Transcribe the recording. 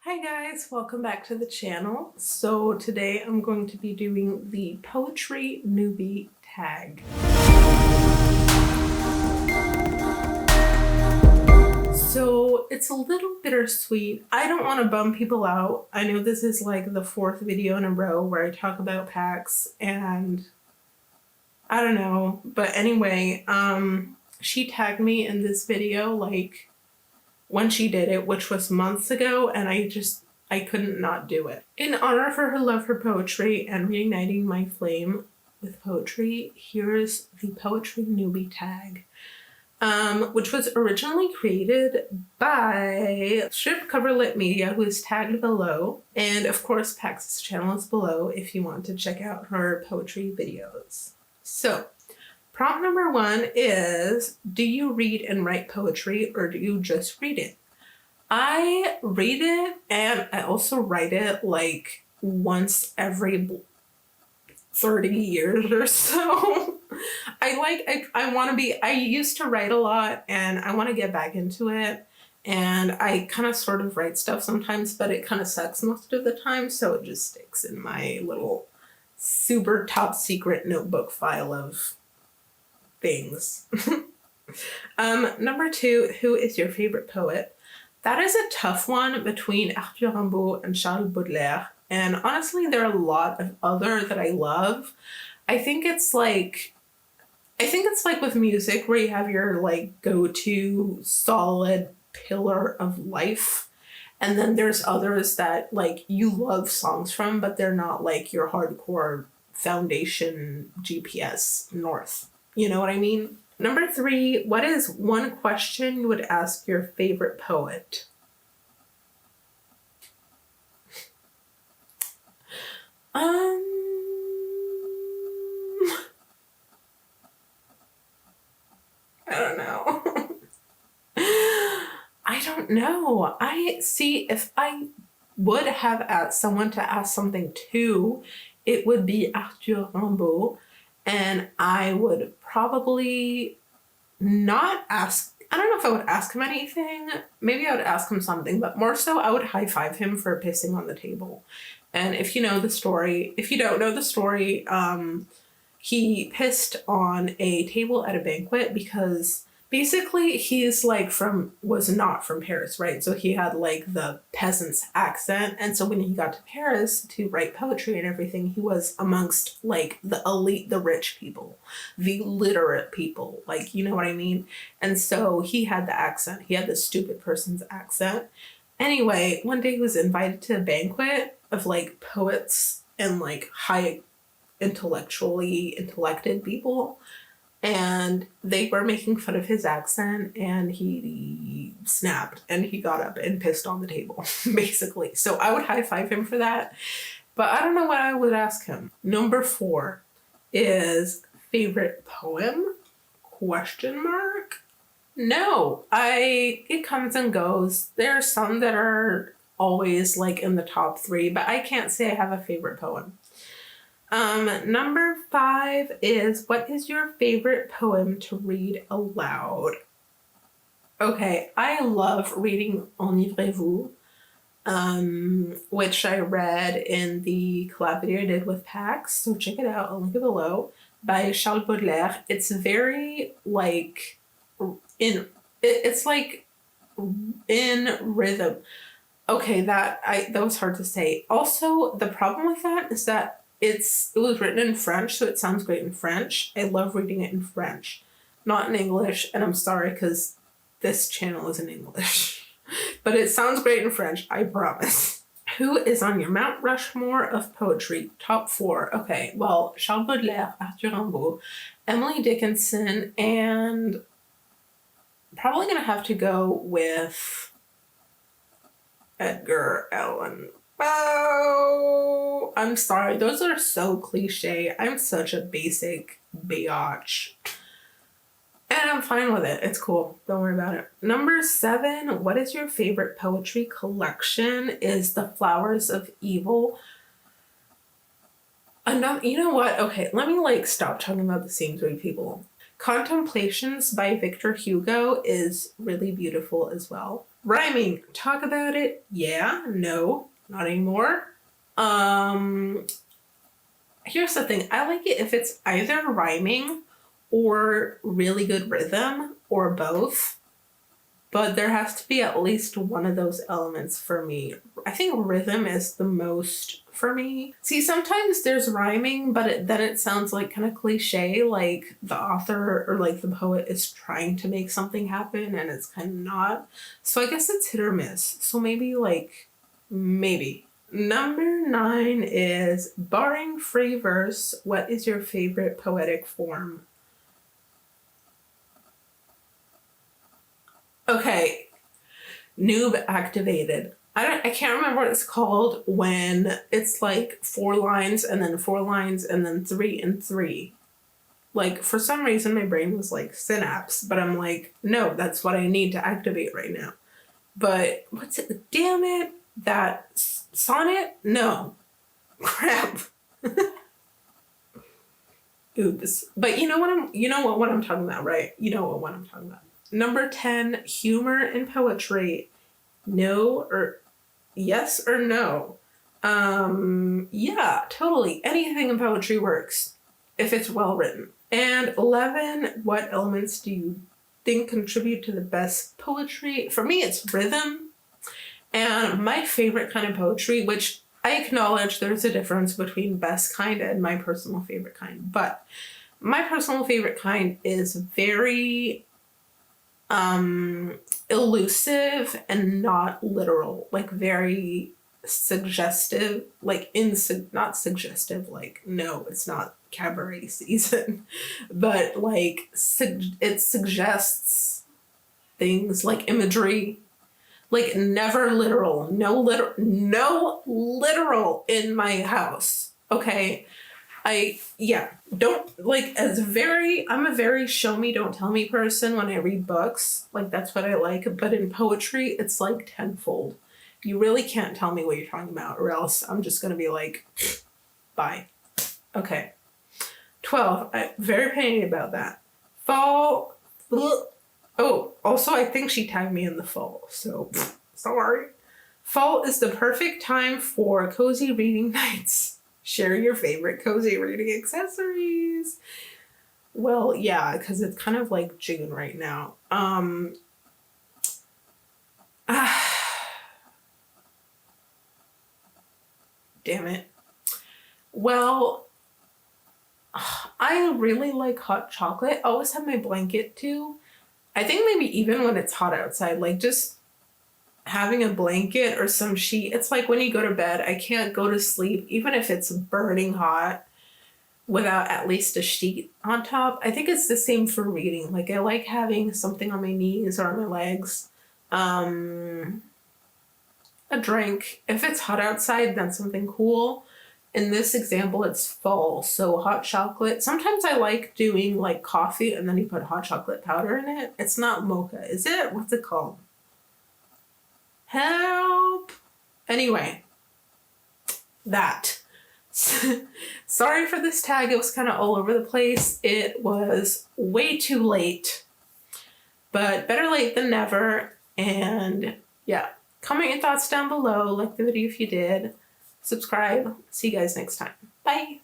Hi guys, welcome back to the channel. So today I'm going to be doing the poetry newbie tag. So it's a little bittersweet. I don't want to bum people out. I know this is like the fourth video in a row where I talk about packs and I don't know. But anyway, she tagged me in this video like when she did it, which was months ago, and I couldn't not do it. In honor for her love for poetry and reigniting my flame with poetry, here's the poetry newbie tag, which was originally created by Strip Cover Lit Media, who is tagged below, and of course Pax's channel is below if you want to check out her poetry videos. So prompt number 1 is, do you read and write poetry or do you just read it? I read it and I also write it like once every 30 years or so. I used to write a lot and I want to get back into it. And I kind of sort of write stuff sometimes, but it kind of sucks most of the time. So it just sticks in my little super top secret notebook file of things. Number 2, who is your favorite poet? That is a tough one between Arthur Rimbaud and Charles Baudelaire. And honestly, there are a lot of other that I love. I think it's like with music where you have your like go-to solid pillar of life. And then there's others that like you love songs from, but they're not like your hardcore foundation GPS north. You know what I mean? Number 3, what is one question you would ask your favorite poet? I don't know. I don't know. I see, if I would have asked someone to ask something to, it would be Arthur Rimbaud. And I would probably not ask, I don't know if I would ask him anything. Maybe I would ask him something, but more so I would high five him for pissing on the table. And if you know the story, if you don't know the story, he pissed on a table at a banquet because basically he's like was not from Paris, right? So he had like the peasant's accent. And so when he got to Paris to write poetry and everything, he was amongst like the elite, the rich people, the literate people, like, you know what I mean? And so he had the accent. He had the stupid person's accent. Anyway, one day he was invited to a banquet of like poets and like high intellected people. And they were making fun of his accent and he snapped and he got up and pissed on the table, basically. So I would high five him for that. But I don't know what I would ask him. Number 4 is favorite poem? Question mark? No, it comes and goes. There are some that are always like in the top 3, but I can't say I have a favorite poem. Number 5 is, what is your favorite poem to read aloud? Okay, I love reading Enivrez-vous, which I read in the collab video I did with Pax, so check it out, I'll link it below, by Charles Baudelaire. It's very like, it's like in rhythm. Okay, that was hard to say. Also, the problem with that is that it was written in French, so it sounds great in French. I love reading it in French, not in English, and I'm sorry because this channel is in English. But it sounds great in French, I promise. Who is on your Mount Rushmore of poetry? Top 4. Okay, well, Charles Baudelaire, Arthur Rimbaud, Emily Dickinson, and probably gonna have to go with Edgar Allan. Oh, I'm sorry. Those are so cliche. I'm such a basic biatch. And I'm fine with it. It's cool. Don't worry about it. Number 7, what is your favorite poetry collection? Is The Flowers of Evil. You know what? Okay, let me like stop talking about the same 3 people. Contemplations by Victor Hugo is really beautiful as well. Rhyming, talk about it. Yeah, no, not anymore. Here's the thing. I like it if it's either rhyming or really good rhythm or both. But there has to be at least one of those elements for me. I think rhythm is the most for me. See, sometimes there's rhyming, but then it sounds like kind of cliche, like the author or like the poet is trying to make something happen and it's kind of not. So I guess it's hit or miss. So maybe. Number 9 is, barring free verse, what is your favorite poetic form? Okay, noob activated. I can't remember what it's called when it's like 4 lines and then 4 lines and then 3 and 3. Like, for some reason my brain was like synapse, but I'm like, no, that's what I need to activate right now. But what's it? Damn it. That sonnet? No. Crap. Oops. But you know what I'm talking about, right? You know what I'm talking about. Number 10, humor in poetry. No or yes or no? Yeah, totally. Anything in poetry works if it's well written. And 11, what elements do you think contribute to the best poetry? For me, it's rhythm. And my favorite kind of poetry, which I acknowledge there's a difference between best kind and my personal favorite kind, but my personal favorite kind is very elusive and not literal, like very suggestive, like not suggestive, like no, it's not cabaret season, but like it suggests things like imagery, like never literal, no literal in my house. Okay. I'm a very show me, don't tell me person when I read books. Like, that's what I like. But in poetry, it's like tenfold. You really can't tell me what you're talking about, or else I'm just going to be like, bye. Okay. 12. I'm very opinionated about that. Fall. Oh, also, I think she tagged me in the fall. So, sorry. Fall is the perfect time for cozy reading nights. Share your favorite cozy reading accessories. Well, yeah, because it's kind of like June right now. Damn it. Well, I really like hot chocolate. I always have my blanket too. I think maybe even when it's hot outside, like just having a blanket or some sheet. It's like when you go to bed, I can't go to sleep, even if it's burning hot, without at least a sheet on top. I think it's the same for reading. Like, I like having something on my knees or on my legs. A drink. If it's hot outside, then something cool. In this example, it's fall, so hot chocolate. Sometimes I like doing like coffee and then you put hot chocolate powder in it. It's not mocha, is it? What's it called? Help! Anyway, that. Sorry for this tag. It was kind of all over the place. It was way too late, but better late than never. And yeah, comment your thoughts down below. Like the video if you did. Subscribe. See you guys next time. Bye.